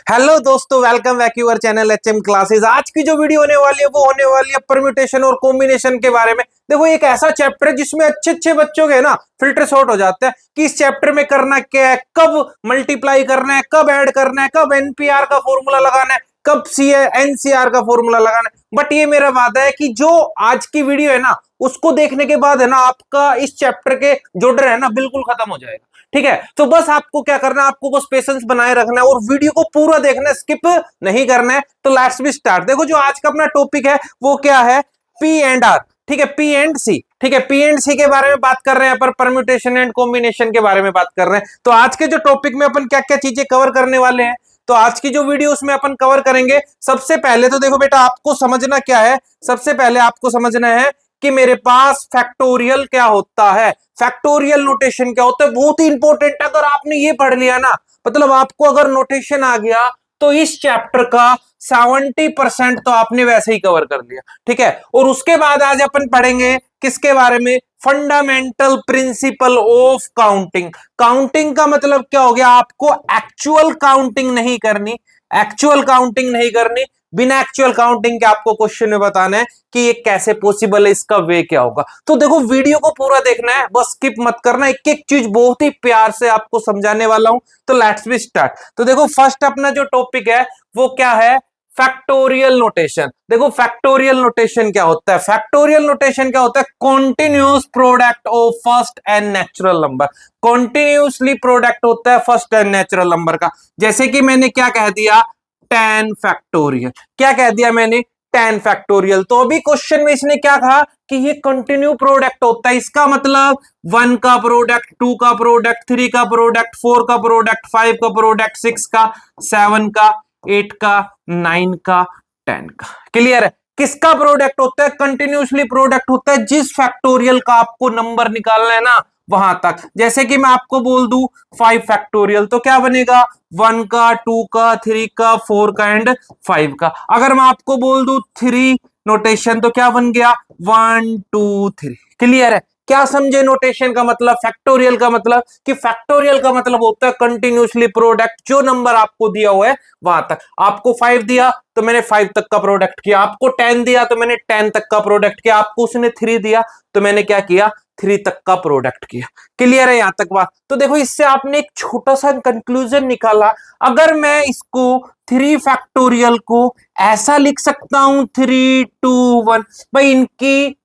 Hello दोस्तों, welcome back your channel HM classes. आज की जो वीडियो होने वाली है वो होने वाली है परम्यूटेशन और कॉम्बिनेशन के बारे में। देखो, एक ऐसा चैप्टर है जिसमें अच्छे अच्छे बच्चों के ना फिल्टर शॉर्ट हो जाते हैं कि इस चैप्टर में करना क्या है, कब मल्टीप्लाई करना है, कब ऐड करना है, कब एनपीआर का फॉर्मूला लगाना है, कब सी एनसीआर का फॉर्मूला लगाना है। बट ये मेरा वादा है कि जो आज की वीडियो है ना उसको देखने के बाद है ना आपका इस चैप्टर के जो डर है ना बिल्कुल खत्म हो जाएगा। ठीक है, तो बस आपको क्या करना है, आपको बस पेशेंस बनाए रखना है और वीडियो को पूरा देखना है, स्किप नहीं करना है। तो लेट्स बी स्टार्ट। देखो, जो आज का अपना टॉपिक है वो क्या है, पी एंड आर। ठीक है, पी एंड सी। ठीक है, पी एंड सी के बारे में बात कर रहे हैं, पर परम्यूटेशन एंड कॉम्बिनेशन के बारे में बात कर रहे हैं। तो आज के जो टॉपिक में अपन क्या क्या चीजें कवर करने वाले हैं, तो आज की जो वीडियो उसमें अपन कवर करेंगे। सबसे पहले तो देखो बेटा, आपको समझना क्या है, सबसे पहले आपको समझना है कि मेरे पास फैक्टोरियल क्या होता है, फैक्टोरियल नोटेशन क्या होता है। बहुत ही इंपॉर्टेंट। अगर आपने ये पढ़ लिया ना, मतलब आपको अगर नोटेशन आ गया तो इस चैप्टर का 70% तो आपने वैसे ही कवर कर लिया। ठीक है, और उसके बाद आज अपन पढ़ेंगे किसके बारे में, fundamental principle of counting. Counting का मतलब क्या हो गया, आपको एक्चुअल काउंटिंग नहीं करनी, एक्चुअल काउंटिंग नहीं करनी, बिना एक्चुअल काउंटिंग के आपको क्वेश्चन में बताना है कि ये कैसे पॉसिबल है, इसका वे क्या होगा। तो देखो, वीडियो को पूरा देखना है, बस स्किप मत करना। एक एक चीज बहुत ही प्यार से आपको समझाने वाला हूं। तो लेट्स बी स्टार्ट। तो देखो, फर्स्ट अपना जो टॉपिक है वो क्या है, फैक्टोरियल नोटेशन। देखो, फैक्टोरियल नोटेशन क्या होता है, फैक्टोरियल नोटेशन क्या होता है, continuous product of first and natural number. Continuously product होता है फर्स्ट एंड नेचुरल नंबर का। जैसे कि मैंने क्या कह दिया, 10 फैक्टोरियल। क्या कह दिया मैंने, 10 फैक्टोरियल। तो अभी क्वेश्चन में इसने क्या कहा कि ये कंटिन्यू प्रोडक्ट होता है। इसका मतलब 1 का प्रोडक्ट, 2 का प्रोडक्ट, 3 का प्रोडक्ट, 4 का प्रोडक्ट, 5 का प्रोडक्ट, 6 का, 7 का, 8 का, 9 का, 10 का। क्लियर है, किसका प्रोडक्ट होता है, कंटिन्यूसली प्रोडक्ट होता है। जिस फैक्टोरियल का आपको नंबर निकालना है ना वहां तक। जैसे कि मैं आपको बोल दूं 5 फैक्टोरियल, तो क्या बनेगा, 1 का, 2 का, 3 का, 4 का एंड 5 का। अगर मैं आपको बोल दूं 3 नोटेशन, तो क्या बन गया, 1 2 3। क्लियर है, क्या समझे नोटेशन का मतलब, फैक्टोरियल का मतलब, कि फैक्टोरियल का मतलब होता है कंटिन्यूसली प्रोडक्ट, जो नंबर आपको दिया हुआ है वहां तक। आपको 5 दिया तो मैंने 5 तक का प्रोडक्ट किया, आपको 10 दिया तो मैंने 10 तक का प्रोडक्ट किया, आपको उसने 3 दिया तो मैंने क्या किया, 3 तक का प्रोडक्ट किया। क्लियर है यहां तक बात। तो देखो, इससे आपने एक छोटा सा कंक्लूजन निकाला। अगर मैं इसको 3 फैक्टोरियल को ऐसा लिख सकता हूं, 3 2 1, भाई इनकी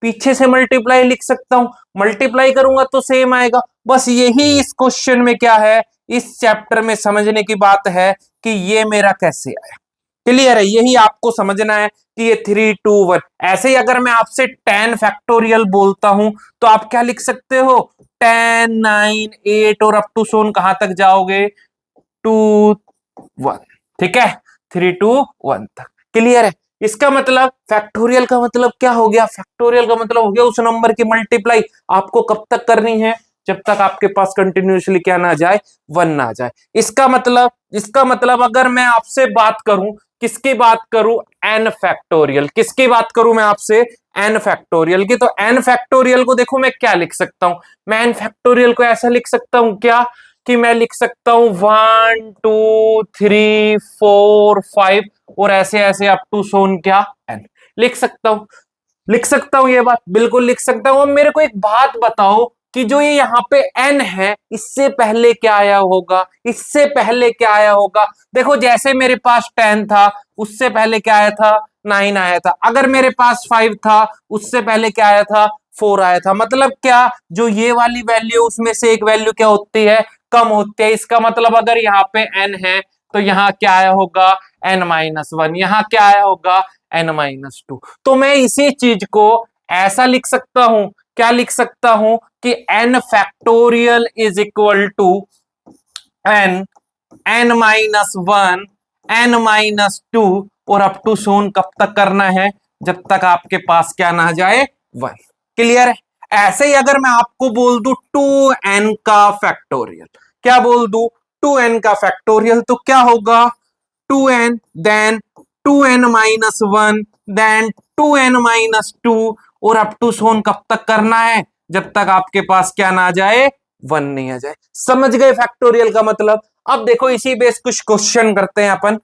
पीछे से मल्टीप्लाई लिख सकता हूं, मल्टीप्लाई करूंगा तो सेम आएगा। बस यही इस क्वेश्चन में क्या है, इस चैप्टर में समझने की बात है कि ये मेरा कैसे आया। क्लियर है, यही आपको समझना है कि ये 3 2 1। ऐसे ही अगर मैं आपसे 10 फैक्टोरियल बोलता हूं तो आप क्या लिख सकते हो, 10 9 8 और अप टू सोन कहां तक जाओगे, 2 1। ठीक है, 3 2 1 तक। क्लियर है, इसका मतलब फैक्टोरियल का मतलब क्या हो गया, फैक्टोरियल का मतलब हो गया उस नंबर की मल्टीप्लाई आपको कब तक करनी है, जब तक आपके पास कंटिन्यूसली क्या ना जाए, 1 ना जाए। इसका मतलब अगर मैं आपसे बात करूं, किसकी बात करूं, एन फैक्टोरियल। किसकी बात करूं मैं आपसे, एन फैक्टोरियल की। तो एन फैक्टोरियल को देखो मैं क्या लिख सकता हूं, मैं एन फैक्टोरियल को ऐसा लिख सकता हूं क्या, कि मैं लिख सकता हूं 1 2 3 4 5 और ऐसे ऐसे अप टू सोन क्या, एन। लिख सकता हूं, लिख सकता हूं, ये बात बिल्कुल लिख सकता हूं। अब मेरे को एक बात बताओ कि जो ये यहाँ पे n है, इससे पहले क्या आया होगा, इससे पहले क्या आया होगा। देखो, जैसे मेरे पास 10 था उससे पहले क्या आया था, 9 आया था। अगर मेरे पास 5 था उससे पहले क्या आया था, 4 आया था। मतलब क्या, जो ये वाली वैल्यू उसमें से एक वैल्यू क्या होती है, कम होती है। इसका मतलब अगर यहाँ पे n है तो यहाँ क्या आया होगा, n-1। यहाँ क्या आया होगा, n-2। तो मैं इसी चीज को ऐसा लिख सकता हूं, क्या लिख सकता हूं, कि n factorial is equal to n n-1 n-2 और अप टू सोन कब तक करना है, जब तक आपके पास क्या ना जाए, 1। क्लियर है। ऐसे ही अगर मैं आपको बोल दूं 2n का फैक्टोरियल, क्या बोल दूं, 2n का फैक्टोरियल, तो क्या होगा, 2n then 2n-1 then 2n-2 और अप टू सोन कब तक करना है, जब तक आपके पास क्या ना आ जाए, 1 नहीं आ जाए। समझ गए फैक्टोरियल का मतलब। अब देखो इसी बेस कुछ क्वेश्चन करते हैं अपन।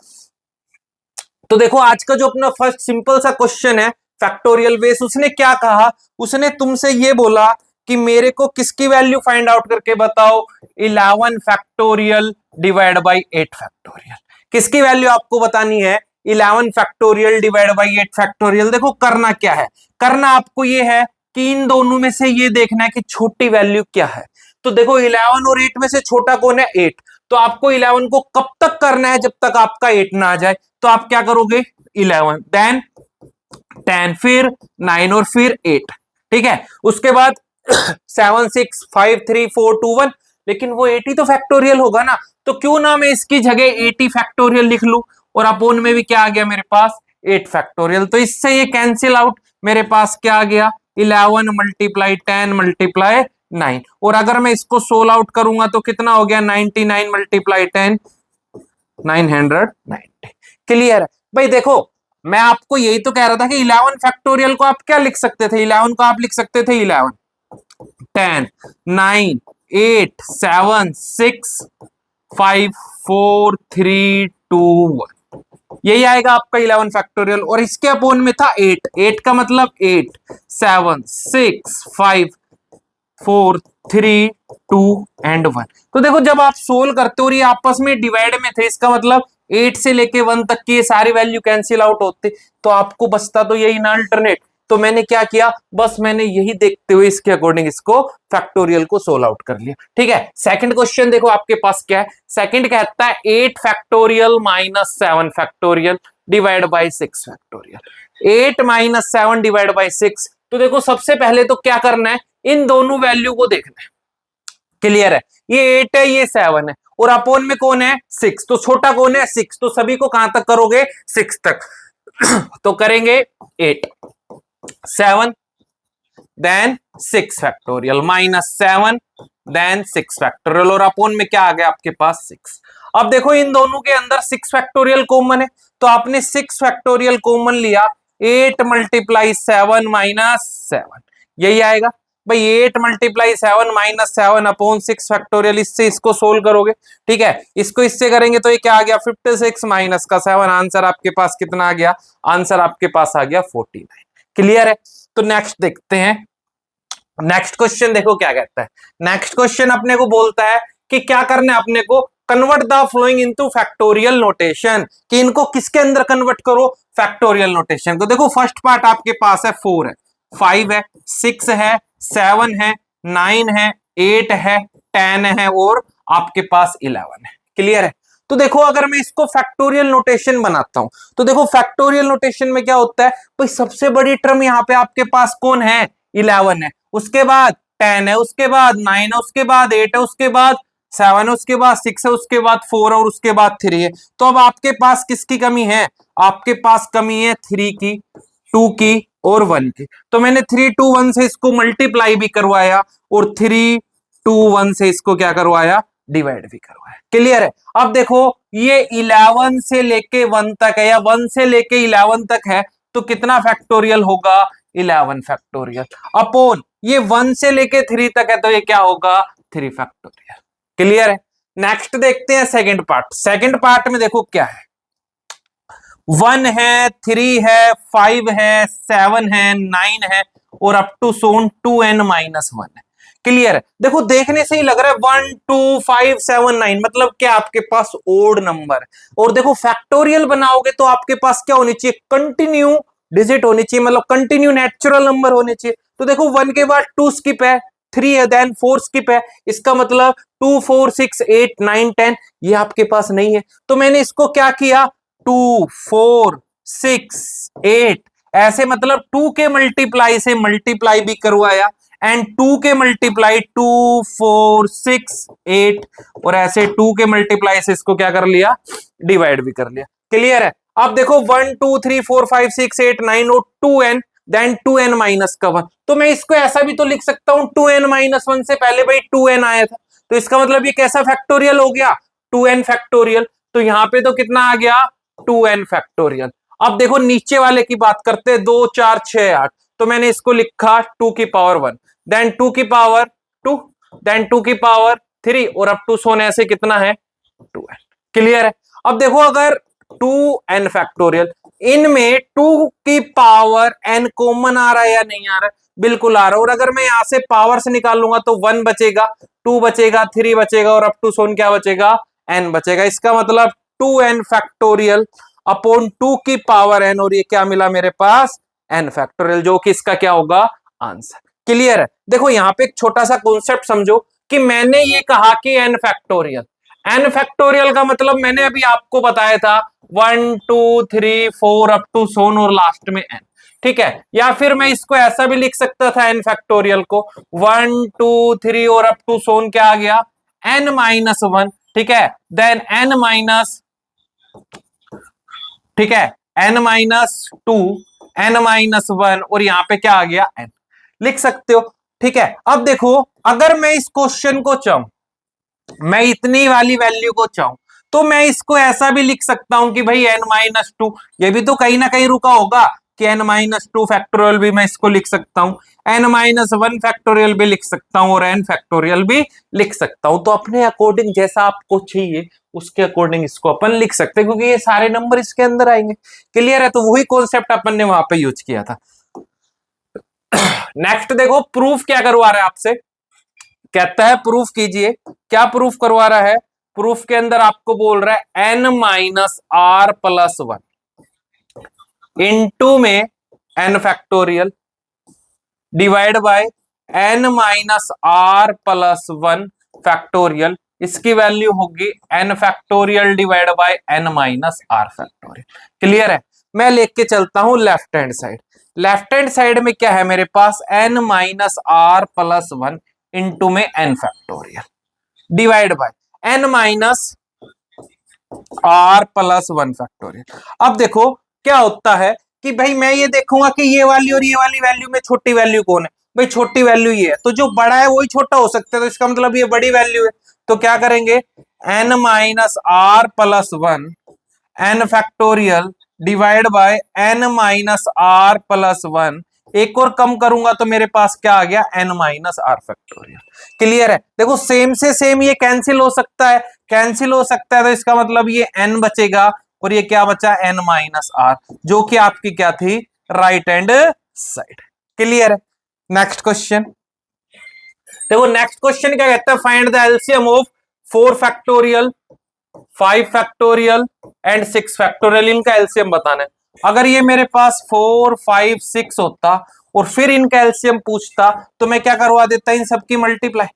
तो देखो आज का जो अपना फर्स्ट सिंपल सा क्वेश्चन है फैक्टोरियल बेस, उसने क्या कहा, उसने तुमसे ये बोला कि मेरे को किसकी वैल्यू फाइंड आउट करके बताओ, 11 फैक्टोरियल डिवाइड बाई 8 फैक्टोरियल। किसकी वैल्यू आपको बतानी है, 11 फैक्टोरियल डिवाइड बाई 8 फैक्टोरियल। देखो करना क्या है, करना आपको ये है कि इन दोनों में से ये देखना है कि छोटी वैल्यू क्या है। तो देखो 11 और 8 में से छोटा कौन है, 8। तो आपको 11 को कब तक करना है, जब तक आपका 8 ना आ जाए। तो आप क्या करोगे, 11 देन 10 फिर 9 और फिर 8, ठीक है। उसके बाद 7 6 5 3 4 2 1, लेकिन वो 80 तो फैक्टोरियल होगा ना, तो क्यों ना मैं इसकी जगह 80 फैक्टोरियल लिख लूं, और अपोन में भी क्या आ गया मेरे पास, 8 फैक्टोरियल। तो इससे ये कैंसिल आउट, मेरे पास क्या आ गया, 11 मल्टीप्लाई 10 मल्टीप्लाई 9। और अगर मैं इसको सोल्व आउट करूंगा तो कितना हो गया, 99 मल्टीप्लाई 10 990। क्लियर है भाई। देखो मैं आपको यही तो कह रहा था कि 11 फैक्टोरियल को आप क्या लिख सकते थे, 11 को आप लिख सकते थे 11 10 9 8 7 6 5 4 3 2 1, यही आएगा आपका 11 फैक्टोरियल। और इसके अपोन में था 8, 8 का मतलब 8 7 6 5 4 3 2 एंड 1। तो देखो जब आप सोल्व करते हो और ये आपस में डिवाइड में थे, इसका मतलब 8 से लेके 1 तक की ये सारी वैल्यू कैंसिल आउट होते, तो आपको बचता तो यही ना अल्टरनेट। तो मैंने क्या किया, बस मैंने यही देखते हुए इसके अकॉर्डिंग इसको फैक्टोरियल को सोल्व आउट कर लिया, ठीक है। सेकंड क्वेश्चन देखो आपके पास क्या है, सेकंड कहता है 8 factorial minus 7 factorial divide by 6 factorial. 8 minus 7 divide by 6। तो देखो सबसे पहले तो क्या करना है, इन दोनों वैल्यू को देखना है। क्लियर है, ये 8 है ये 7 है, और अपोन में कौन है, 6। तो छोटा कौन है, 6। तो सभी को कहां तक करोगे, 6 तक। तो करेंगे 8 7 then 6 factorial minus 7 then 6 factorial, और अपोन में क्या आ गया आपके पास 6। अब देखो इन दोनों के अंदर 6 फैक्टोरियल कॉमन है, तो आपने 6 फैक्टोरियल कॉमन लिया, 8 मल्टीप्लाई 7 माइनस 7, यही आएगा भाई। 8 मल्टीप्लाई 7 माइनस 7 अपॉन 6 फैक्टोरियल, इससे इसको सोल्व करोगे, ठीक है। इसको इससे करेंगे तो ये क्या आ गया, 56 माइनस का 7, आंसर आपके पास कितना आ गया, आंसर आपके पास आ गया 49। क्लियर है। तो नेक्स्ट देखते हैं, नेक्स्ट क्वेश्चन देखो क्या कहता है। नेक्स्ट क्वेश्चन अपने को बोलता है कि क्या करना है अपने को, convert the flowing into factorial notation, कि इनको किसके अंदर कन्वर्ट करो, फैक्टोरियल नोटेशन को। देखो फर्स्ट पार्ट आपके पास है 4 है, 5 है, 6 है, 7 है, 9 है, 8 है, 10 है, और आपके पास 11 है। क्लियर है। तो देखो अगर मैं इसको फैक्टोरियल नोटेशन बनाता हूं, तो देखो फैक्टोरियल नोटेशन में क्या होता है भाई, सबसे बड़ी टर्म यहां पे आपके पास कौन है, 11 है, उसके बाद 10 है, उसके बाद 9 है, उसके बाद 8 है, उसके बाद 7 है, उसके बाद 6 है, उसके बाद 4 है, और उसके बाद 3 है। तो अब आपके पास किसकी कमी है, आपके पास कमी है 3 की, 2 की और 1 की। तो मैंने 3 2 1 से इसको मल्टीप्लाई भी करवाया, और 3 2 1 से इसको क्या करवाया, डिवाइड भी करवाया। क्लियर है। अब देखो ये 11 से लेके 1 तक है, या 1 से लेके 11 तक है, तो कितना फैक्टोरियल होगा, 11 फैक्टोरियल अपॉन ये 1 से लेके 3 तक है, तो ये क्या होगा, 3 फैक्टोरियल। क्लियर है। नेक्स्ट देखते हैं सेकंड पार्ट। सेकंड पार्ट में देखो क्या है, 1 है, 3 है, 5 है, 7 है, 9 है, और up to Son 2n minus 1 है। क्लियर है। देखो देखने से ही लग रहा है 1 2 5 7 9, मतलब क्या आपके पास ओड नंबर। और देखो फैक्टोरियल बनाओगे तो आपके पास क्या होनी चाहिए, कंटिन्यू डिजिट होनी चाहिए, मतलब कंटिन्यू नेचुरल नंबर होने चाहिए। तो देखो 1 के बाद 2 स्किप है, 3 है, देन 4 स्किप है, इसका मतलब 2 4 6 8 9 10 ये आपके पास नहीं है। तो मैंने इसको क्या किया, 2 4 6 8 ऐसे, मतलब 2 के मल्टीप्लाई से मल्टीप्लाई भी करवाया, एंड 2 के मल्टीप्लाई 2 4 6 8, और ऐसे 2 के मल्टीप्लाई से इसको क्या कर लिया, डिवाइड भी कर लिया। क्लियर है। अब देखो 1 2 3 4 5 6 8 9 और 2n, देन 2n माइनस का 1। तो मैं इसको ऐसा भी तो लिख सकता हूं, 2n माइनस 1 से पहले भाई 2n आया था, तो इसका मतलब ये कैसा फैक्टोरियल हो गया, 2n फैक्टोरियल। तो यहां पे तो कितना आ गया, 2n फैक्टोरियल। अब देखो नीचे वाले की बात करते हैं, 2 4 6 8, तो मैंने इसको लिखा 2 की पावर 1, देन 2 की पावर 2, देन 2 की पावर 3, और अप टू सोने ऐसे कितना है 2n। क्लियर है? अब देखो अगर 2n फैक्टोरियल, इनमें 2 की पावर n कॉमन आ रहा है या नहीं आ रहा है? बिल्कुल आ रहा है। और अगर मैं यहां से पावर से निकालूंगा तो 1 बचेगा, 2 बचेगा, 3 बचेगा और अप टू सोन क्या बचेगा? n बचेगा। इसका मतलब 2n फैक्टोरियल अपॉन 2 की पावर n, और ये क्या मिला मेरे पास? n फैक्टोरियल, जो कि इसका क्या होगा? आंसर। क्लियर है? देखो यहां पे एक छोटा सा कॉन्सेप्ट समझो कि मैंने ये कहा कि n फैक्टोरियल, n फैक्टोरियल का मतलब मैंने अभी आपको बताया था 1 2 3 4 अप टू सोन और लास्ट में n। ठीक है? या फिर मैं इसको ऐसा भी लिख सकता था n फैक्टोरियल को 1 2 3 और अप टू सोन क्या आ गया? n minus 1। ठीक है? देन n माइनस, ठीक है, n माइनस 2, n माइनस 1 और यहां पे क्या आ गया? n लिख सकते हो। ठीक है? अब देखो अगर मैं इस क्वेश्चन को चाहूं, मैं इतनी वाली वैल्यू को चाहूं, तो मैं इसको ऐसा भी लिख सकता हूं कि भाई n माइनस 2, ये भी तो कहीं ना कहीं रुका होगा कि n माइनस 2 फैक्टोरियल भी मैं इसको लिख सकता हूं, n माइनस 1 फैक्टोरियल भी लिख सकता हूं और n फैक्टोरियल भी लिख सकता हूं। तो अपने अकॉर्डिंग जैसा आपको चाहिए उसके अकॉर्डिंग इसको अपन लिख सकते हैं, क्योंकि ये सारे नंबर इसके अंदर आएंगे। क्लियर है? तो वही कॉन्सेप्ट अपन ने वहां पे यूज किया था। नेक्स्ट देखो प्रूफ क्या करवा रहा है आपसे, कहता है प्रूफ कीजिए। क्या प्रूफ करवा रहा है? प्रूफ के अंदर आपको बोल रहा है n minus R plus 1 into में n factorial divide by n minus R plus 1 factorial, इसकी वैल्यू होगी n factorial divide by n minus R factorial. Clear है? मैं लेके चलता हूं left hand side. Left hand side में क्या है मेरे पास? n minus R plus 1 into में n factorial divide by n minus R plus 1 factorial. अब देखो क्या होता है कि भाई मैं ये देखूंगा कि ये वाली और ये वाली वैल्यू में छोटी वैल्यू कौन है? भाई छोटी वैल्यू ये है, तो जो बड़ा है वही छोटा हो सकता है, तो इसका मतलब ये बड़ी वैल्यू है। तो क्या करेंगे? n minus R plus 1 n factorial divide by n minus R plus 1, एक और कम करूंगा तो मेरे पास क्या आ गया? n minus R factorial. Clear है? देखो सेम से सेम ये कैंसिल हो सकता है, कैंसिल हो सकता है, तो इसका मतलब ये n बचेगा और ये क्या बचा? n माइनस आर, जो कि आपकी क्या थी? Right hand side. क्लियर है? नेक्स्ट क्वेश्चन देखो। नेक्स्ट क्वेश्चन क्या कहता है? Find the LCM of 4 factorial, 5 factorial and 6 factorial, इनका एलसीएम बताना है। अगर ये मेरे पास 4 5 6 होता और फिर इनका एलसीएम पूछता तो मैं क्या करवा देता? इन सबकी मल्टीप्लाई।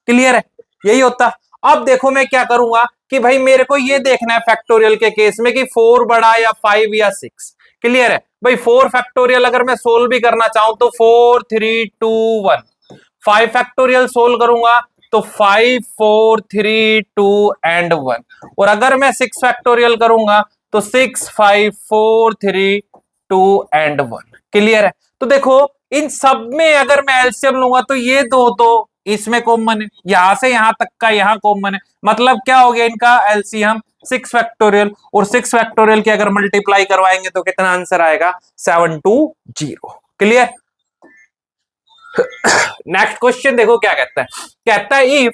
क्लियर है? यही होता। अब देखो मैं क्या करूंगा कि भाई मेरे को ये देखना है फैक्टोरियल के केस में कि 4 बड़ा या 5 या 6। क्लियर है? भाई 4 फैक्टोरियल अगर मैं सोल्व भी करना चाहूं तो 4 3 2 1, 5 फैक्टोरियल सोल्व करूंगा तो 5 4 3 2 एंड 1, और अगर मैं 6 फैक्टोरियल करूंगा तो 6 5 4 3 2 एंड 1। क्लियर है? तो देखो इन सब में अगर मैं एलसीएम लूंगा तो ये दो तो इसमें कॉमन है, यहां से यहां तक का यहां कॉमन है, मतलब क्या हो गया इनका एलसीएम? 6 फैक्टोरियल, और 6 फैक्टोरियल की अगर मल्टीप्लाई करवाएंगे तो कितना आंसर आएगा? 720। क्लियर? नेक्स्ट क्वेश्चन देखो क्या कहता है। कहता है if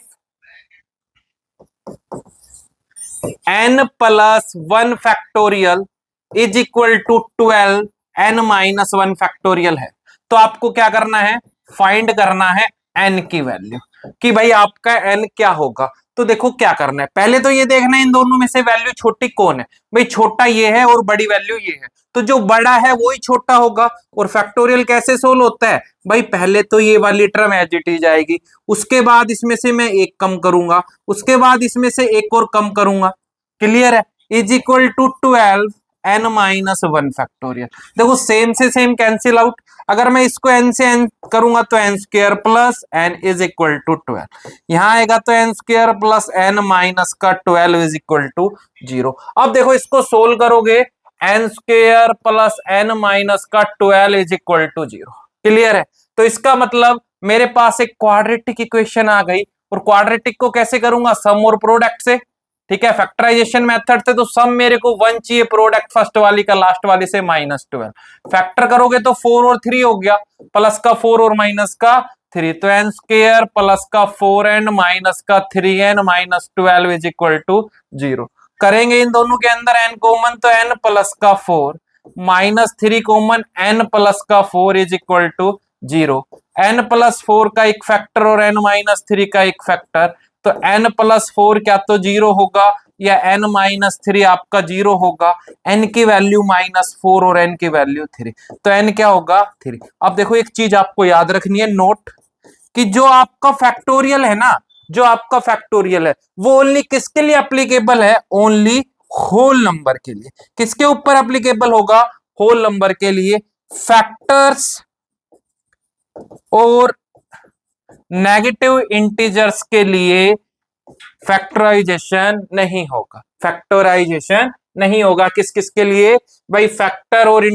n plus 1 factorial is equal to 12 n minus 1 factorial है, तो आपको क्या करना है? फाइंड करना है n की वैल्यू, कि भाई आपका n क्या होगा। तो देखो क्या करना है, पहले तो ये देखना है इन दोनों में से वैल्यू छोटी कौन है। भाई छोटा ये है और बड़ी वैल्यू ये है, तो जो बड़ा है वो ही छोटा होगा। और फैक्टोरियल कैसे सोल्व होता है? भाई पहले तो ये वाली टर्म एज इट इज आएगी, उसके बाद इसमें से मैं एक कम करूंगा, उसके बाद इसमें से एक और कम करूंगा। क्लियर है? Is equal to 12 n minus 1 factorial. देखो सेम से सेम कैंसिल आउट, अगर मैं इसको n से n करूंगा तो n square plus n is equal to 12, यहां आएगा तो n square plus n minus का 12 इज इक्वल टू 0। अब देखो इसको सोल्व करोगे, n square plus n minus का 12 इज इक्वल टू 0। क्लियर है? तो इसका मतलब मेरे पास एक क्वाड्रेटिक इक्वेशन आ गई, और क्वाड्रेटिक को कैसे करूंगा? सम और प्रोडक्ट से। ठीक है? फैक्टराइजेशन मेथड से तो सम मेरे को 1 चाहिए, प्रोडक्ट फर्स्ट वाली का लास्ट वाली से -12। फैक्टर करोगे तो 4 और 3 हो गया, प्लस का 4 और माइनस का 3, तो n स्क्वायर प्लस का 4n माइनस का 3n minus 12 is equal to 0। करेंगे इन दोनों के अंदर n कॉमन, तो n प्लस का 4 माइनस 3 कॉमन, n प्लस का 4 इज इक्वल टू 0। n प्लस 4 का एक फैक्टर और n माइनस 3 का एक फैक्टर, तो n प्लस 4 क्या तो 0 होगा या n माइनस 3 आपका 0 होगा। n की वैल्यू -4 और n की वैल्यू 3, तो n क्या होगा 3। अब देखो एक चीज आपको याद रखनी है, नोट, कि जो आपका फैक्टोरियल है ना, जो आपका फैक्टोरियल है वो ओनली किसके लिए एप्लीकेबल है, ओनली होल नंबर के लिए। किसके ऊपर एप्लीकेबल होगा, होल नंबर के लिए। फैक्टर्स और नेगेटिव इंटीजर्स के लिए फैक्टराइजेशन नहीं होगा, फैक्टराइजेशन नहीं होगा। किस किस के लिए भाई, फैक्टर और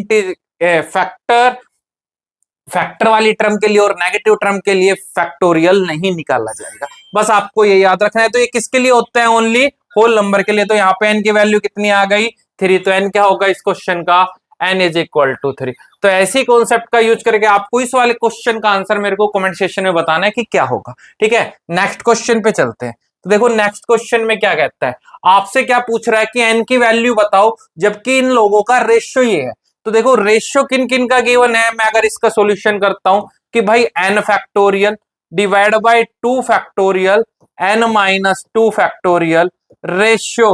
फैक्टर वाली टर्म के लिए और नेगेटिव टर्म के लिए फैक्टोरियल नहीं निकाला जाएगा। बस आपको ये याद रखना है। तो ये किसके लिए होता है, ओनली होल नंबर के लिए। तो यहाँ पे n की वैल्यू कितनी आ गई 3, तो n क्या होगा इस क्वेश्चन का, n इज इक्वल टू 3। तो ऐसी कॉन्सेप्ट का यूज करके आपको इस वाले क्वेश्चन का आंसर मेरे को कमेंट सेक्शन में बताना है कि क्या होगा। ठीक है, नेक्स्ट क्वेश्चन पे चलते हैं। तो देखो नेक्स्ट क्वेश्चन में क्या कहता है, आपसे क्या पूछ रहा है कि n की वैल्यू बताओ जबकि इन लोगों का रेशियो ये है। तो देखो रेशियो किन किन का गिवन है, मैं अगर इसका सॉल्यूशन करता हूं कि भाई n factorial divide by 2 factorial n minus 2 factorial ratio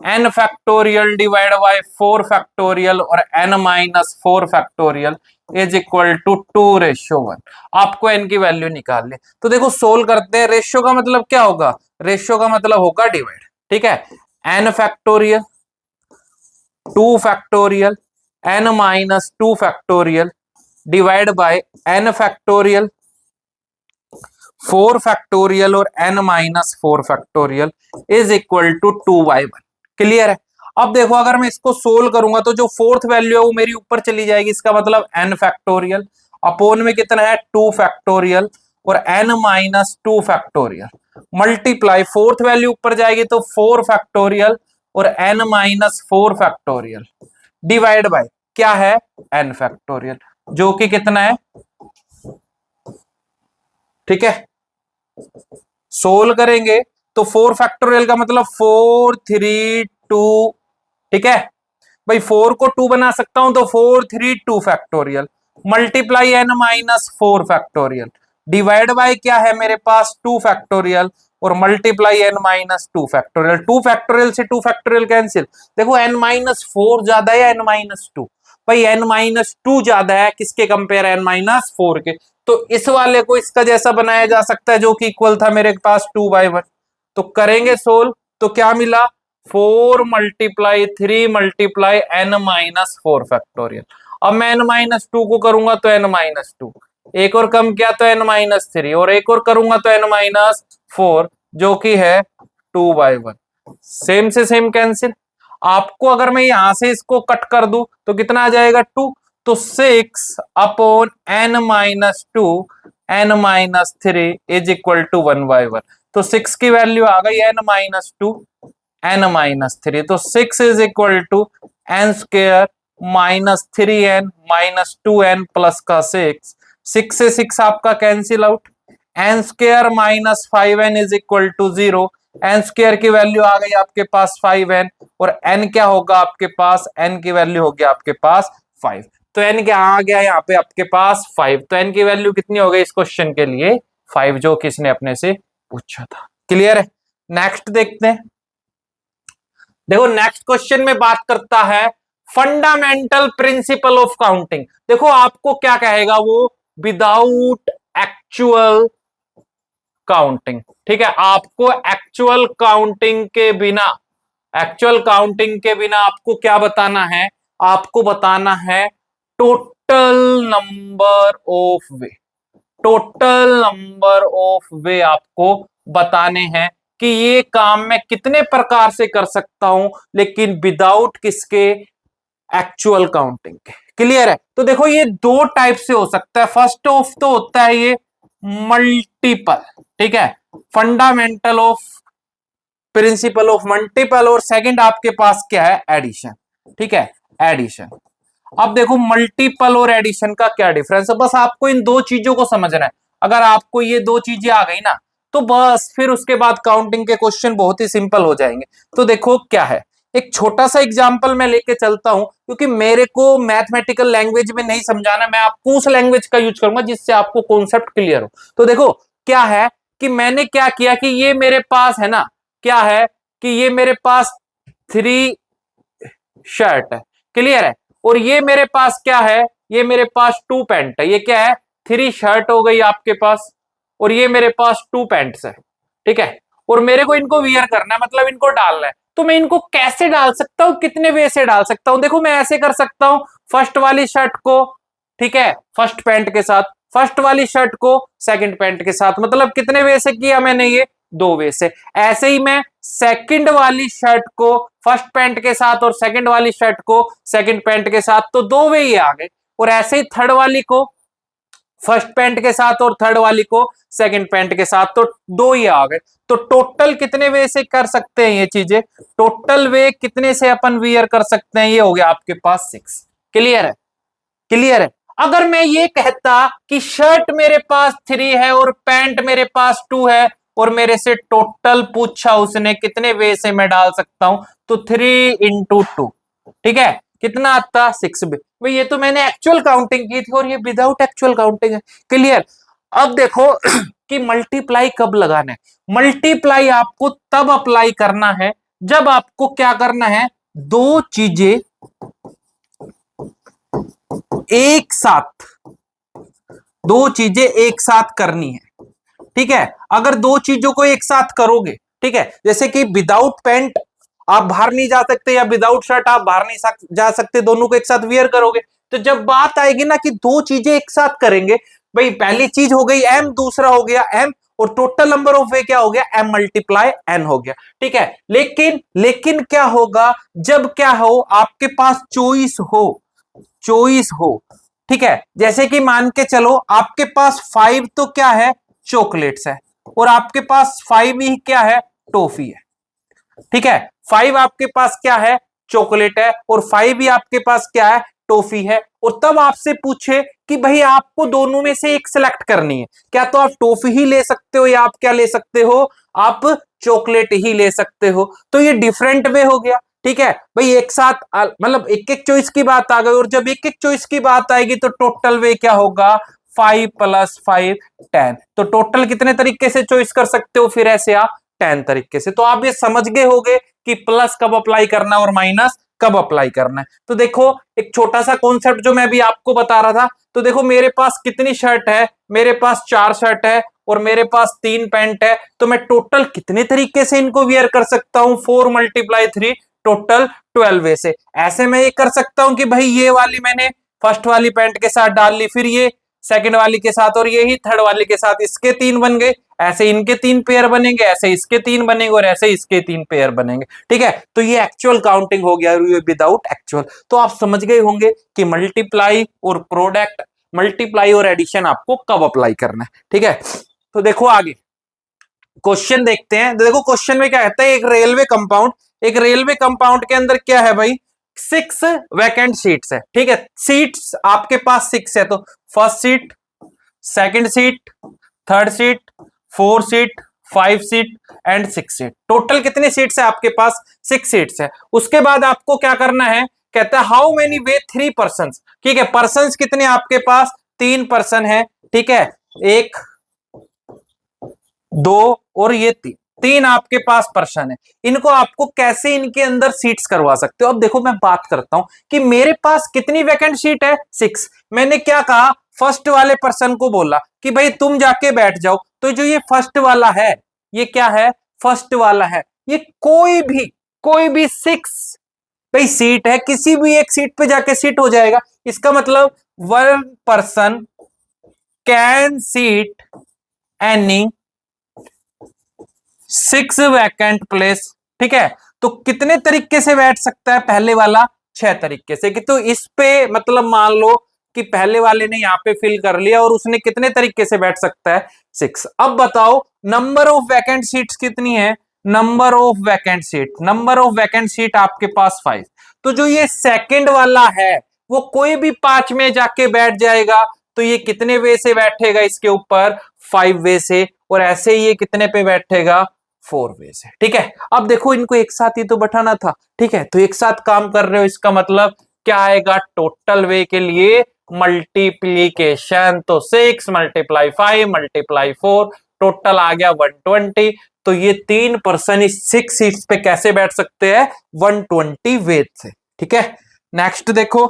n factorial divide by 4 factorial और n minus 4 factorial is equal to 2:1। आपको n की वैल्यू निकाल ले। तो देखो सोल्व करते हैं। रेशियो का मतलब क्या होगा, रेशियो का मतलब होगा डिवाइड। ठीक है, n factorial 2 factorial n minus 2 factorial divide by n factorial 4 factorial और n minus 4 factorial is equal to 2/1। Clear है। अब देखो अगर मैं इसको सोल्व करूंगा तो जो फोर्थ वैल्यू है वो मेरी ऊपर चली जाएगी, इसका मतलब n फैक्टोरियल अपोन में कितना है 2 फैक्टोरियल और n minus 2 factorial multiply, fourth value ऊपर जाएगी तो 4 फैक्टोरियल और n minus 4 factorial divide bye क्या है n फैक्टोरियल, जो कि कितना है। ठीक है, सोल्व करेंगे तो 4 फैक्टोरियल का मतलब 4 3 2। ठीक है भाई, 4 को 2 बना सकता हूं तो 4 3 2 factorial multiply n minus 4 factorial divide bye क्या है मेरे पास 2 फैक्टोरियल और multiply n minus 2 factorial. 2 factorial से 2 फैक्टोरियल कैंसिल। देखो n माइनस 4 ज्यादा है या n माइनस 2, भाई n माइनस 2 ज्यादा है किसके कंपेयर, n माइनस 4 के। तो इस वाले को इसका जैसा बनाया जा सकता है जो कि इक्वल था मेरे पास 2/1। तो करेंगे सोल्व तो क्या मिला 4 multiply 3 multiply n minus 4 factorial. अब मैं n माइनस 2 को करूंगा तो n माइनस 2, एक और कम किया तो n माइनस 3 और एक और करूंगा तो n माइनस 4 जो कि है 2/1। सेम से सेम कैंसिल। आपको अगर मैं यहां से इसको कट कर दूं तो कितना आ जाएगा 2, तो 6 upon n minus 2 n minus 3 is equal to 1/1। तो 6 की वैल्यू आ गई n माइनस 2 n माइनस 3, तो 6 is equal to n square minus 3n minus 2n plus का 6, 6 से 6 आपका cancel out, n square minus 5n is equal to 0। n square की value आ गई आपके पास 5n और n क्या होगा आपके पास, n की वैल्यू होगी आपके पास 5। तो n क्या आ गया यहाँ पे आपके पास 5। तो n की वैल्यू कितनी हो गई इस क्वेश्चन के लिए 5, जो किसने अपने से पूछा था। क्लियर है। नेक्स्ट देखते हैं। देखो नेक्स्ट क्वेश्चन में बात करता है फंडामेंटल प्रिंसिपल ऑफ काउंटिंग। देखो आपको क्या कहेगा वो, विदाउट एक्चुअल काउंटिंग। ठीक है, आपको एक्चुअल काउंटिंग के बिना, एक्चुअल काउंटिंग के बिना आपको क्या बताना है, आपको बताना है total number of way, total number of वे आपको बताने हैं कि ये काम मैं कितने प्रकार से कर सकता हूं लेकिन विदाउट किसके, एक्चुअल काउंटिंग के। क्लियर है। तो देखो ये दो टाइप से हो सकता है। फर्स्ट ऑफ तो होता है ये मल्टीपल, ठीक है, fundamental of principle of multiple, और सेकंड आपके पास क्या है एडिशन। ठीक है, एडिशन। अब देखो मल्टीपल और एडिशन का क्या डिफरेंस है, बस आपको इन दो चीजों को समझना है। अगर आपको ये दो चीजें आ गई ना तो बस फिर उसके बाद काउंटिंग के क्वेश्चन बहुत ही सिंपल हो जाएंगे। तो देखो क्या है, एक छोटा सा एग्जांपल मैं लेके चलता हूं, क्योंकि मेरे को मैथमेटिकल लैंग्वेज में नहीं समझाना, मैं आपको उस लैंग्वेज का यूज करूंगा जिससे आपको कॉन्सेप्ट क्लियर हो। तो देखो क्या है कि मैंने क्या किया कि ये मेरे पास है ना, क्या है कि ये मेरे पास 3 शर्ट है, क्लियर है, और ये मेरे पास क्या है, ये मेरे पास 2 पैंट है। ये क्या है, 3 शर्ट हो गई आपके पास, और ये मेरे पास 2 पैंट्स है, ठीक है। और मेरे को इनको वियर करना है, मतलब इनको डालना है। तो मैं इनको कैसे डाल सकता हूं, कितने वे से डाल सकता हूं? देखो मैं ऐसे कर सकता हूं, फर्स्ट वाली शर्ट को, ठीक है, फर्स्ट पैंट के साथ, फर्स्ट वाली शर्ट को सेकंड पैंट के साथ, मतलब कितने वे से किया मैंने, ये 2 वे से। ऐसे ही मैं सेकंड वाली शर्ट को फर्स्ट पैंट के साथ और सेकंड वाली शर्ट को सेकंड पैंट के साथ, तो 2 वे ही आ गए। और ऐसे ही थर्ड वाली को फर्स्ट पैंट के साथ और थर्ड वाली को सेकंड पैंट के साथ, तो 2 ही आ गए। तो टोटल कितने वे से कर सकते हैं ये चीजें, टोटल वे कितने से अपन वियर कर सकते हैं, ये हो गया आपके पास 6। क्लियर है, क्लियर है। अगर मैं ये कहता कि शर्ट मेरे पास 3 है और पैंट मेरे पास 2 है, और मेरे से टोटल पूछा उसने कितने वे से मैं डाल सकता हूं, तो 3 इंटू 2, ठीक है, कितना आता, 6 वे। भाई ये तो मैंने एक्चुअल काउंटिंग की थी और ये विदाउट एक्चुअल काउंटिंग है। क्लियर। अब देखो कि मल्टीप्लाई कब लगाना है, मल्टीप्लाई आपको तब अप्लाई करना है जब आपको क्या करना है, दो चीजें एक साथ, दो चीजें एक साथ करनी है, ठीक है। अगर दो चीजों को एक साथ करोगे, ठीक है, जैसे कि विदाउट पैंट आप बाहर नहीं जा सकते या विदाउट शर्ट आप बाहर नहीं जा सकते, दोनों को एक साथ वियर करोगे। तो जब बात आएगी ना कि दो चीजें एक साथ करेंगे, भाई पहली चीज हो गई एम, दूसरा हो गया एम, और टोटल नंबर ऑफ वे क्या हो गया, एम मल्टीप्लाई एन हो गया, ठीक है। लेकिन क्या होगा जब क्या हो, आपके पास चॉइस हो, चॉइस हो, ठीक है। जैसे कि मान के चलो आपके पास 5 तो क्या है, चॉकलेट्स है, और आपके पास 5 ही क्या है, टॉफी है, ठीक है। 5 आपके पास क्या है, चॉकलेट है, और 5 ही आपके पास क्या है, टॉफी है। और तब आपसे पूछे कि भाई आपको दोनों में से एक सिलेक्ट करनी है, क्या तो आप टॉफी ही ले सकते हो या आप क्या ले सकते हो, आप चॉकलेट ही ले सकते हो। तो ये डिफरेंट वे हो गया, ठीक है। भाई एक साथ मतलब एक एक चॉइस की बात आ गई, और जब एक एक चॉइस की बात आएगी तो टोटल वे क्या होगा, 5 + 5 10। तो टोटल कितने तरीके से चॉइस कर सकते हो फिर ऐसे आप, 10 तरीके से। तो आप ये समझ गए होंगे कि प्लस कब अप्लाई करना और माइनस कब अप्लाई करना है। तो देखो एक छोटा सा कॉन्सेप्ट जो मैं भी आपको बता रहा था, तो देखो मेरे पास कितनी शर्ट है, मेरे पास 4 शर्ट है और मेरे पास 3 पैंट है, तो मैं टोटल कितने तरीके से इनको वियर कर सकता हूं, 4 × 3 टोटल 12 वे से। ऐसे मैं ये कर सकता हूं कि भाई ये वाली मैंने फर्स्ट वाली पैंट के साथ डाल ली, फिर ये सेकंड वाली के साथ, और ये ही थर्ड वाली के साथ, इसके 3 बन गए, ऐसे इनके 3 पेयर बनेंगे, ऐसे इसके 3 बनेंगे, और ऐसे इसके 3 पेयर बनेंगे, ठीक है। तो ये एक्चुअल काउंटिंग हो गया, विदाउट एक्चुअल। तो आप समझ गए होंगे कि मल्टीप्लाई और प्रोडक्ट, मल्टीप्लाई और एडिशन आपको कब अप्लाई करना है, ठीक है। तो देखो आगे क्वेश्चन देखते हैं। देखो क्वेश्चन में क्या कहता है, एक रेलवे कंपाउंड, एक रेलवे कंपाउंड के अंदर क्या है भाई, 6 वैकेंट सीट्स है, ठीक है। सीट्स आपके पास 6 है, तो first seat, second seat, third seat, 4 seat, 5 seat and 6 seat. Total कितनी सीट्स है आपके पास, 6 सीट्स है। उसके बाद आपको क्या करना है, कहता है हाउ मेनी वे 3 पर्सन, ठीक है। पर्सन कितने आपके पास, 3 पर्सन है, ठीक है, 1 2 और ये 3 आपके पास पर्सन है। इनको आपको कैसे इनके अंदर सीट्स करवा सकते हो। अब देखो मैं बात करता हूं कि मेरे पास कितनी वैकेंट सीट है, 6। मैंने क्या कहा, फर्स्ट वाले पर्सन को बोला कि भाई तुम जाके बैठ जाओ। तो जो ये फर्स्ट वाला है, ये क्या है, फर्स्ट वाला है, ये कोई भी 6 भाई सीट है, किसी भी एक सीट पे जाके सीट हो जाएगा। इसका मतलब 1 person can seat any 6 vacant place, ठीक है। तो कितने तरीके से बैठ सकता है, पहले वाला 6 तरीके से। कि तो इस पे मतलब मान लो कि पहले वाले ने यहाँ पे फिल कर लिया और उसने कितने तरीके से बैठ सकता है, 6। अब बताओ नंबर ऑफ वैकेंट सीट्स कितनी है, number of vacant seat, number of vacant seat आपके पास 5। तो जो ये सेकंड वाला है वो कोई भी 5 में जाके बैठ जाएगा, तो ये कितने वे से बैठेगा इसके ऊपर, 5 वे से, और ऐसे ही ये कितने पे बैठेगा, 4 वे से। ठीक है, अब देखो इनको एक साथ ही तो बैठाना था। ठीक है, तो एक साथ काम कर रहे हो, इसका मतलब क्या आएगा, टोटल वे के लिए मल्टीप्लीकेशन, तो 6 मल्टीप्लाई 5 मल्टीप्लाई 4, टोटल आ गया 120। तो ये 3 पर्सन इस 6 सीट्स पे कैसे बैठ सकते हैं, 120 वेट से। ठीक है, नेक्स्ट देखो,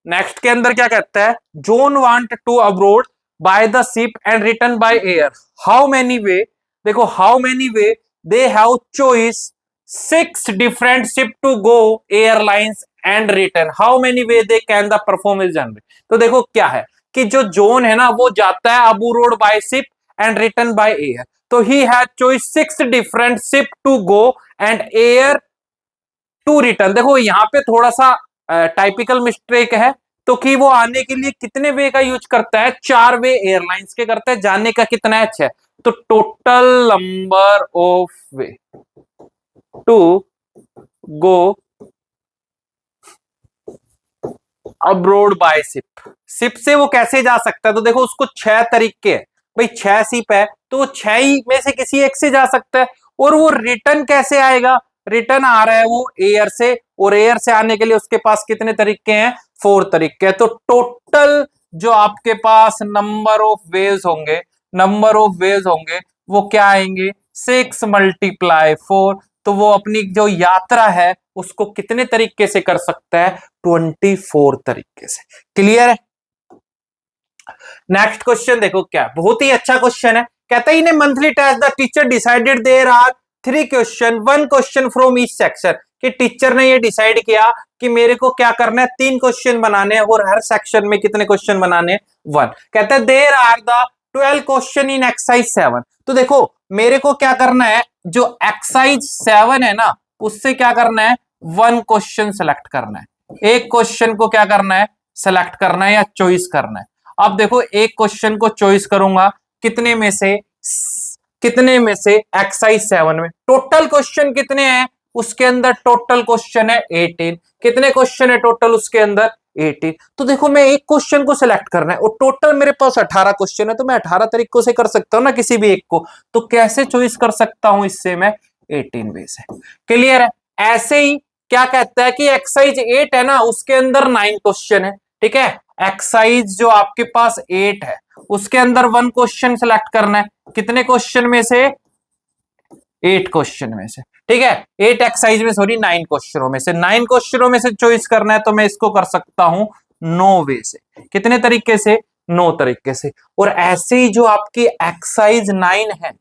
नेक्स्ट के अंदर क्या कहता है, John want to abroad by the ship and return by air, how many way, देखो how many way they have choice 6 different ship to go airlines and return, how many way they can the performance generate. तो देखो क्या है कि जो zone है ना वो जाता है abroad by ship and return by air, तो he has choice 6 different ship to go and air to return. देखो यहाँ पे थोड़ा सा टाइपिकल मिस्टेक है, तो कि वो आने के लिए कितने वे का यूज करता है, 4 वे एयरलाइंस के करता है, जाने का कितना है 6, तो total number of way to go abroad by ship, ship से वो कैसे जा सकता है, तो देखो उसको 6 तरीके है भाई, 6 शिप है तो वो 6 ही में से किसी एक से जा सकता है। और वो रिटर्न कैसे आएगा, रिटर्न आ रहा है वो एयर से, और एयर से आने के लिए उसके पास कितने तरीके हैं, 4 तरीके हैं। तो टोटल जो आपके पास नंबर ऑफ वेव्स होंगे, नंबर ऑफ वेव्स होंगे वो क्या आएंगे, 6 मल्टीप्लाई 4, तो वो अपनी जो यात्रा है उसको कितने तरीके से कर सकता है, 24 तरीके से। क्लियर है। नेक्स्ट क्वेश्चन देखो क्या, बहुत ही अच्छा क्वेश्चन है, कहता है in monthly test the teacher decided there are 3 question 1 question from each section, कि टीचर ने ये डिसाइड किया कि मेरे को क्या करना है, 3 क्वेश्चन बनाने हैं, और हर सेक्शन में कितने क्वेश्चन बनाने हैं, 1। कहता है there are the 12 question in exercise 7, तो देखो मेरे को क्या करना है, जो एक्सरसाइज 7 है ना उससे क्या करना है, 1 क्वेश्चन सेलेक्ट करना है, एक क्वेश्चन को क्या करना है, सेलेक्ट करना है या चॉइस करना है। अब देखो एक क्वेश्चन को चॉइस करूंगा, कितने में से, कितने में से, एक्सरसाइज 7 में टोटल क्वेश्चन कितने हैं, उसके अंदर टोटल क्वेश्चन है 18, कितने क्वेश्चन है टोटल उसके अंदर, 18। तो देखो मैं एक क्वेश्चन को सिलेक्ट करना है और टोटल मेरे पास 18 क्वेश्चन है, तो मैं 18 तरीकों से कर सकता हूं ना किसी भी एक को, तो कैसे चॉइस कर सकता हूं इससे, मैं 18 वे से। क्लियर है। ऐसे ही क्या कहता है कि एक्सरसाइज 8 है ना उसके अंदर 9 क्वेश्चन है। ठीक है, एक्सरसाइज जो आपके पास 8 है उसके अंदर 1 क्वेश्चन सिलेक्ट करना है, कितने क्वेश्चन में से, 8 क्वेश्चन में से। ठीक है, 8 एक्सरसाइज में, सॉरी 9 क्वेश्चनों में से, 9 क्वेश्चनों में से चॉइस करना है, तो मैं इसको कर सकता हूं 9 वे से। कितने तरीके से, 9 तरीके से। और ऐसे ही जो आपकी एक्सरसाइज 9 है,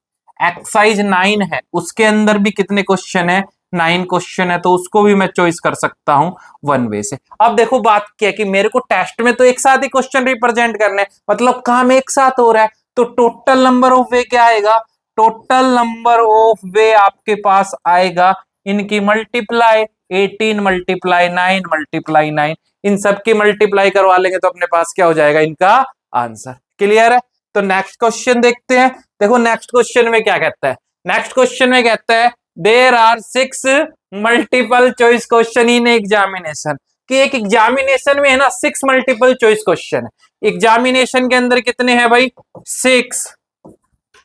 एक्सरसाइज 9 है उसके अंदर भी कितने क्वेश्चन है, 9 क्वेश्चन है, तो उसको भी मैं चॉइस कर सकता हूं 1 वे से। अब देखो बात क्या है कि मेरे को टेस्ट में तो एक साथ ही क्वेश्चन रिप्रेजेंट करने, मतलब काम एक साथ हो रहा है, तो टोटल नंबर ऑफ वे क्या आएगा, टोटल नंबर ऑफ वे आपके पास आएगा इनकी मल्टीप्लाई, 18 मल्टीप्लाई 9 मल्टीप्लाई 9, इन सब की मल्टीप्लाई करवा लेंगे तो अपने पास क्या हो जाएगा, इनका आंसर। क्लियर है। तो नेक्स्ट क्वेश्चन देखते हैं। देखो नेक्स्ट क्वेश्चन में क्या कहता है, नेक्स्ट क्वेश्चन में कहता है there are 6 multiple choice question in examination, कि एक एग्जामिनेशन में है ना 6 मल्टीपल चॉइस क्वेश्चन है। एग्जामिनेशन के अंदर कितने हैं भाई, 6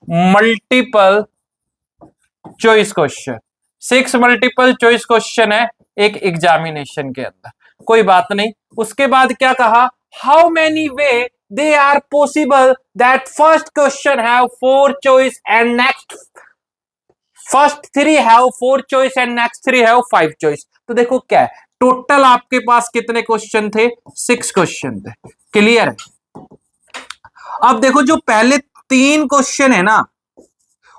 multiple choice question, 6 multiple choice question है एक एग्जामिनेशन के अंदर। कोई बात नहीं, उसके बाद क्या कहा, how many way they are possible that first question have 4 choice and next first 3 have 4 choice and next 3 have 5 choice. तो देखो क्या है, टोटल आपके पास कितने क्वेश्चन थे, 6 क्वेश्चन थे। क्लियर है। अब देखो जो पहले 3 क्वेश्चन है ना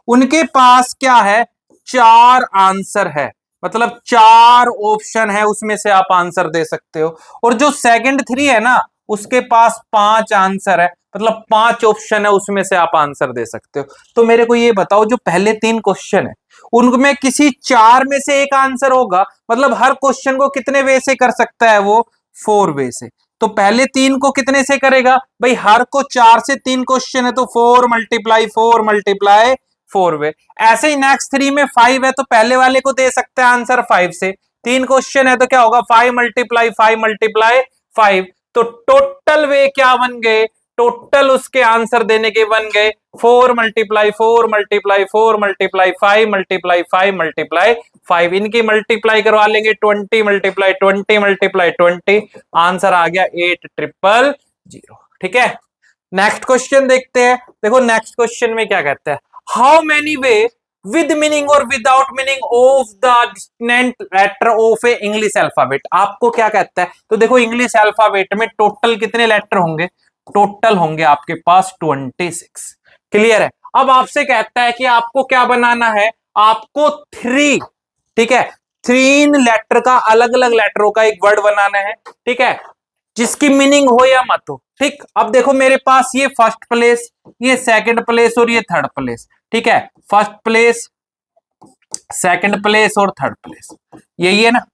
उनके पास क्या है, 4 आंसर है, मतलब 4 ऑप्शन है उसमें से आप आंसर दे सकते हो। और जो सेकंड 3 है ना उसके पास 5 आंसर है, मतलब 5 ऑप्शन है उसमें से आप आंसर दे सकते हो। तो मेरे को ये बताओ जो पहले 3 क्वेश्चन है उनमें किसी 4 में से एक आंसर होगा, मतलब हर क्वेश्चन को कितने वे से कर सकता है वो, 4 वे से। तो पहले 3 को कितने से करेगा भाई, हर को 4 से 3 क्वेश्चन है तो 4 मल्टीप्लाई 4 मल्टीप्लाई 4 वे। ऐसे ही नेक्स्ट 3 में 5 है तो पहले वाले को दे सकते हैं आंसर 5 से, 3 क्वेश्चन है तो क्या होगा, 5 मल्टीप्लाई 5 मल्टीप्लाई 5। तो टोटल वे क्या बन गए, टोटल उसके आंसर देने के बन गए 4 multiply 4 multiply 4 multiply 5 multiply 5 multiply 5। इनकी मल्टीप्लाई करवा लेंगे 20 मल्टीप्लाई 20 मल्टीप्लाई 20, आंसर आ गया 8000। ठीक है, नेक्स्ट क्वेश्चन देखते हैं। देखो नेक्स्ट क्वेश्चन में क्या कहता है, how many way with meaning और without meaning of the distinct letter of a English alphabet. आपको क्या कहता है, तो देखो इंग्लिश अल्फाबेट में टोटल कितने लेटर होंगे, टोटल होंगे आपके पास 26। क्लियर है। अब आपसे कहता है कि आपको क्या बनाना है, आपको 3, ठीक है, 3 लेटर का, अलग अलग लेटरों का एक वर्ड बनाना है। ठीक है, जिसकी मीनिंग हो या मत हो। ठीक, अब देखो मेरे पास ये फर्स्ट प्लेस, ये सेकंड प्लेस और ये थर्ड प्लेस। ठीक है, फर्स्ट प्लेस, सेकंड प्लेस और थर्ड प्लेस, यही है ना।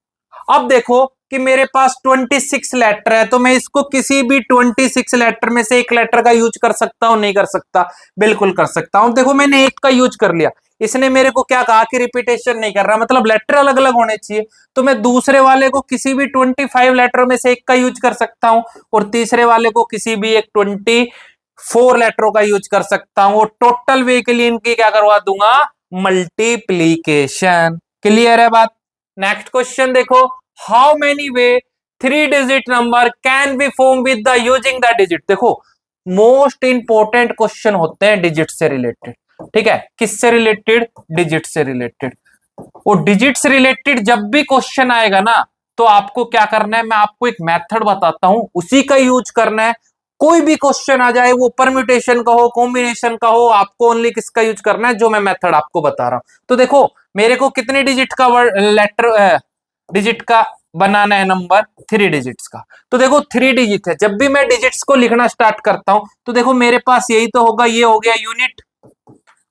अब देखो कि मेरे पास 26 लेटर है, तो मैं इसको किसी भी 26 लेटर में से एक लेटर का यूज कर सकता हूं, नहीं कर सकता? बिल्कुल कर सकता हूं। देखो मैंने एक का यूज कर लिया, इसने मेरे को क्या कहा कि रिपीटेशन नहीं कर रहा, मतलब लेटर अलग अलग होने चाहिए। तो मैं दूसरे वाले को किसी भी 25 लेटर में से एक का यूज कर सकता हूं, और तीसरे वाले को किसी भी एक 24 लेटरों का यूज कर सकता हूं, और टोटल वे के लिए इनकी क्या करवा दूंगा, मल्टीप्लीकेशन। क्लियर है बात। नेक्स्ट क्वेश्चन देखो, how many way 3 digit number can be form with the using the digit. देखो मोस्ट इंपोर्टेंट क्वेश्चन होते हैं डिजिट से रिलेटेड। ठीक है, किससे रिलेटेड, डिजिट से रिलेटेड। और डिजिट से रिलेटेड जब भी क्वेश्चन आएगा ना, तो आपको क्या करना है, मैं आपको एक मेथड बताता हूं, उसी का यूज करना है। कोई भी क्वेश्चन आ जाए, वो परम्यूटेशन का हो, कॉम्बिनेशन का हो, आपको ओनली किसका यूज करना है, जो मैं मेथड आपको बता रहा हूं। तो देखो मेरे को कितने डिजिट का वर्ड लेटर डिजिट का बनाना है, नंबर 3 डिजिट्स का। तो देखो 3 डिजिट है, जब भी मैं डिजिट्स को लिखना स्टार्ट करता हूं, तो देखो मेरे पास यही तो होगा, ये हो गया यूनिट।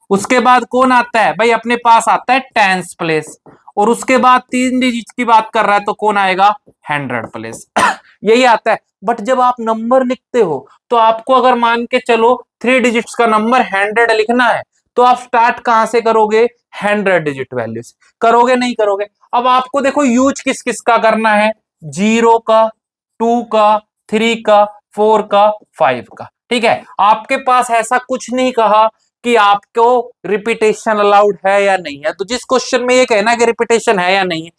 उसके बाद कौन आता है भाई, अपने पास आता है टेंस प्लेस, और उसके बाद 3 डिजिट की बात कर रहा है तो कौन आएगा, 100 प्लेस। यही आता है। बट जब आप नंबर लिखते हो, तो आपको अगर मान के चलो 3 डिजिट्स का नंबर 100 लिखना है, तो आप स्टार्ट कहां से करोगे, 100 डिजिट वैल्यू से करोगे, नहीं करोगे? अब आपको देखो यूज किस किस का करना है, 0 का, 2 का, 3 का, 4 का, 5 का। ठीक है, आपके पास ऐसा कुछ नहीं कहा कि आपको रिपीटेशन अलाउड है या नहीं है। तो जिस क्वेश्चन में ये कहना कि रिपीटेशन है या नहीं है,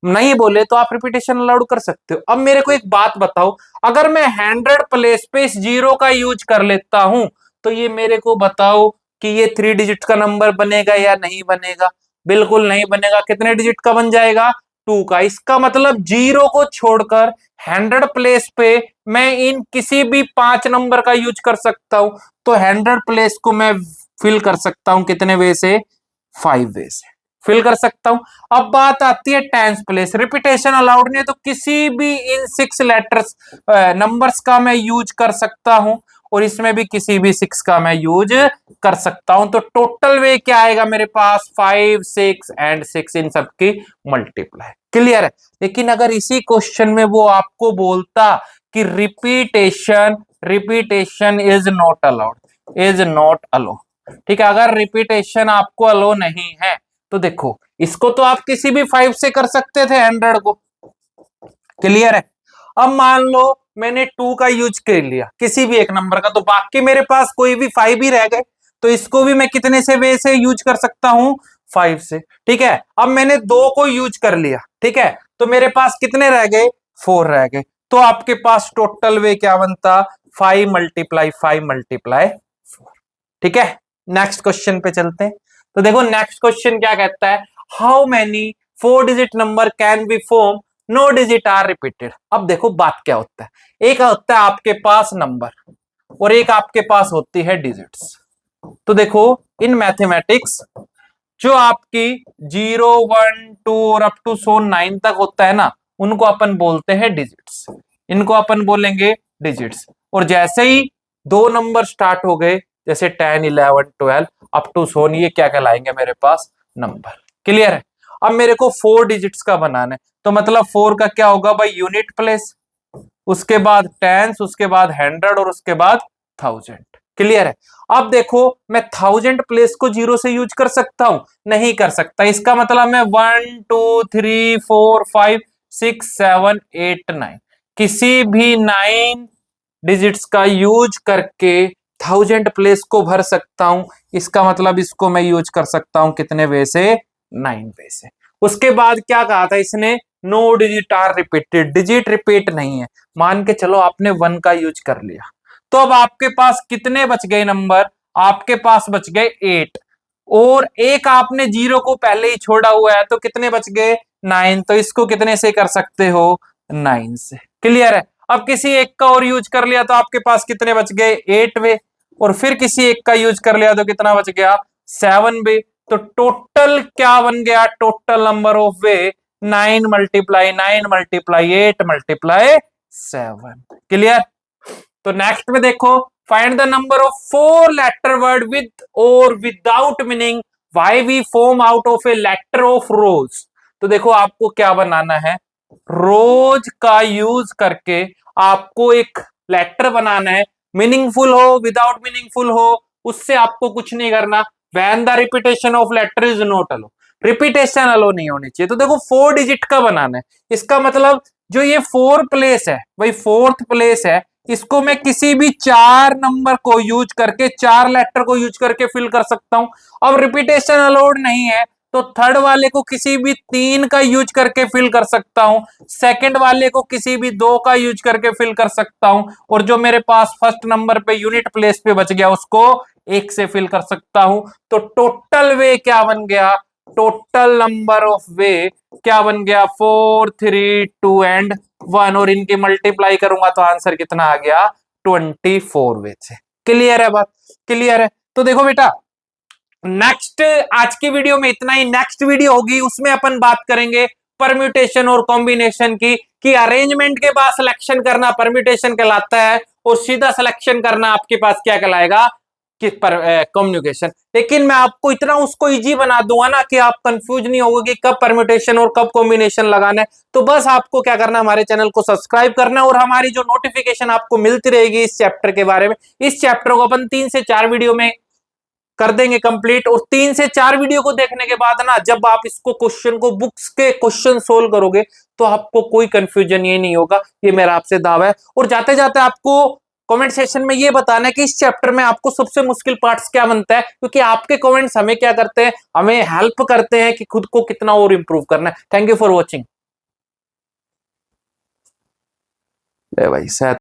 नहीं बोले तो आप रिपीटेशन अलाउड कर सकते हो। अब मेरे को एक बात बताओ, अगर मैं 100 प्लेस पे इस 0 का यूज कर लेता हूं, तो ये मेरे को बताओ कि ये 3 डिजिट का नंबर बनेगा या नहीं बनेगा? बिल्कुल नहीं बनेगा। कितने डिजिट का बन जाएगा, 2 का। इसका मतलब 0 को छोड़कर 100 प्लेस पे मैं इन किसी भी 5 नंबर का यूज कर सकता हूं। तो 100 प्लेस को मैं फिल कर सकता हूं कितने वे से, 5 वे से फिल कर सकता हूं। अब बात आती है टेंस प्लेस, रिपीटेशन अलाउड नहीं है, तो किसी भी इन 6 लेटर्स नंबर्स का मैं यूज कर सकता हूं, और इसमें भी किसी भी 6 का मैं यूज कर सकता हूं। तो टोटल वे क्या आएगा मेरे पास, 5 6 एंड 6, इन सबकी मल्टीप्लाई। क्लियर है। लेकिन अगर इसी क्वेश्चन में वो आपको बोलता कि repetition repetition is not allowed, is not allow. ठीक है, अगर रिपीटेशन आपको अलो नहीं है, तो देखो इसको तो आप किसी भी 5 से कर सकते थे 100 को। क्लियर है। अब मान लो मैंने 2 का यूज कर लिया किसी भी एक नंबर का, तो बाकी मेरे पास कोई भी 5 ही रह गए, तो इसको भी मैं कितने से वे से यूज कर सकता हूं, 5 से। ठीक है, अब मैंने 2 को यूज कर लिया, ठीक है, तो मेरे पास कितने रह गए, 4 रह गए। तो आपके पास टोटल वे क्या बनता, 5 मल्टीप्लाई 5 मल्टीप्लाई 4। ठीक है, नेक्स्ट क्वेश्चन पे चलते हैं। तो देखो नेक्स्ट क्वेश्चन क्या कहता है, how many 4 digit number can be form, no digit are repeated. अब देखो बात क्या होता है, एक होता है आपके पास नंबर, और एक आपके पास होती है डिजिट्स। तो देखो इन मैथमेटिक्स जो आपकी 0 1 2 और अप टू सो 9 तक होता है ना, उनको अपन बोलते हैं डिजिट्स, इनको अपन बोलेंगे डिजिट्स। और जैसे ही 2 नंबर स्टार्ट हो गए, जैसे 10 11 12 अप टू सोन, ये क्या कहलाएंगे मेरे पास, नंबर। क्लियर है। अब मेरे को 4 डिजिट्स का बनाना है, तो मतलब 4 का क्या होगा भाई, यूनिट प्लेस, उसके बाद टेंस, उसके बाद 100 और उसके बाद 1000। क्लियर है। अब देखो मैं 1000 प्लेस को 0 से यूज कर सकता हूं, नहीं कर सकता। इसका मतलब मैं 1 2 3 4 5 6 7 8 9 किसी भी 9 डिजिट्स का यूज करके 1000 प्लेस को भर सकता हूं। इसका मतलब इसको मैं यूज कर सकता हूं कितने वे से, 9 वे से। उसके बाद क्या कहा था इसने, no digit are repeated, digit repeat नहीं है। मान के चलो आपने 1 का यूज कर लिया, तो अब आपके पास कितने बच गए नंबर, आपके पास बच गए 8, और एक आपने 0 को पहले ही छोड़ा हुआ है, तो कितने बच गए 9। तो इसको कितने से कर सकते हो, 9 से। क्लियर है। अब किसी एक का और यूज कर लिया तो आपके पास कितने बच गए, 8 वे, और फिर किसी एक का यूज कर लिया तो कितना बच गया, 7 वे। तो टोटल क्या बन गया, total number of way 9 multiply 9 multiply 8 multiply 7। Clear. तो नेक्स्ट में देखो, find the number of 4 letter word with और without meaning why we form out of a letter of rose. तो देखो आपको क्या बनाना है, रोज का यूज करके आपको एक लेटर बनाना है, मीनिंगफुल हो विदाउट मीनिंगफुल हो, उससे आपको कुछ नहीं करना। When the repetition of letter is not allow, repetition allow नहीं होनी चाहिए। तो देखो 4 डिजिट का बनाना है, इसका मतलब जो ये 4 प्लेस है वही 4th प्लेस है, इसको मैं किसी भी 4 नंबर को यूज करके, 4 लेटर को यूज करके फिल कर सकता हूं। अब रिपीटेशन अलाउड नहीं है तो थर्ड वाले को किसी भी 3 का यूज करके फिल कर सकता हूं, सेकंड वाले को किसी भी 2 का यूज करके फिल कर सकता हूं, और जो मेरे पास फर्स्ट नंबर पे यूनिट प्लेस पे बच गया उसको 1 से फिल कर सकता हूं। तो टोटल वे क्या बन गया, टोटल नंबर ऑफ वे क्या बन गया, 4 3 2 एंड 1, और इनकी मल्टीप्लाई करूंगा तो आंसर कितना आ गया, 24 वे से। क्लियर है बात, क्लियर है। तो देखो बेटा, नेक्स्ट आज की वीडियो में इतना ही। नेक्स्ट वीडियो होगी उसमें अपन बात करेंगे परम्यूटेशन और कॉम्बिनेशन की, कि अरेंजमेंट के बाद सिलेक्शन करना परम्यूटेशन कहलाता है, और सीधा सिलेक्शन करना आपके पास क्या कहलाएगा, कि कम्युनिकेशन। लेकिन मैं आपको इतना उसको इजी बना दूंगा ना कि आप कंफ्यूज नहीं होगे कि कब परम्यूटेशन और कब कॉम्बिनेशन लगाना है। तो बस आपको क्या करना है, हमारे चैनल को सब्सक्राइब करना है, और हमारी जो नोटिफिकेशन आपको मिलती रहेगी इस चैप्टर के बारे में। इस चैप्टर को अपन 3 से 4 वीडियो में कर देंगे कंप्लीट, और 3 से 4 वीडियो को देखने के बाद ना, जब आप इसको क्वेश्चन को बुक्स के क्वेश्चन सोल्व करोगे तो आपको कोई कंफ्यूजन ये नहीं होगा, ये मेरा आपसे दावा है। और जाते जाते आपको कमेंट सेक्शन में ये बताना है कि इस चैप्टर में आपको सबसे मुश्किल पार्ट्स क्या बनता है, क्योंकि आपके कमेंट्स हमें क्या करते हैं, हमें हेल्प करते हैं कि खुद को कितना और इंप्रूव करना है। थैंक यू फॉर वॉचिंग भाई।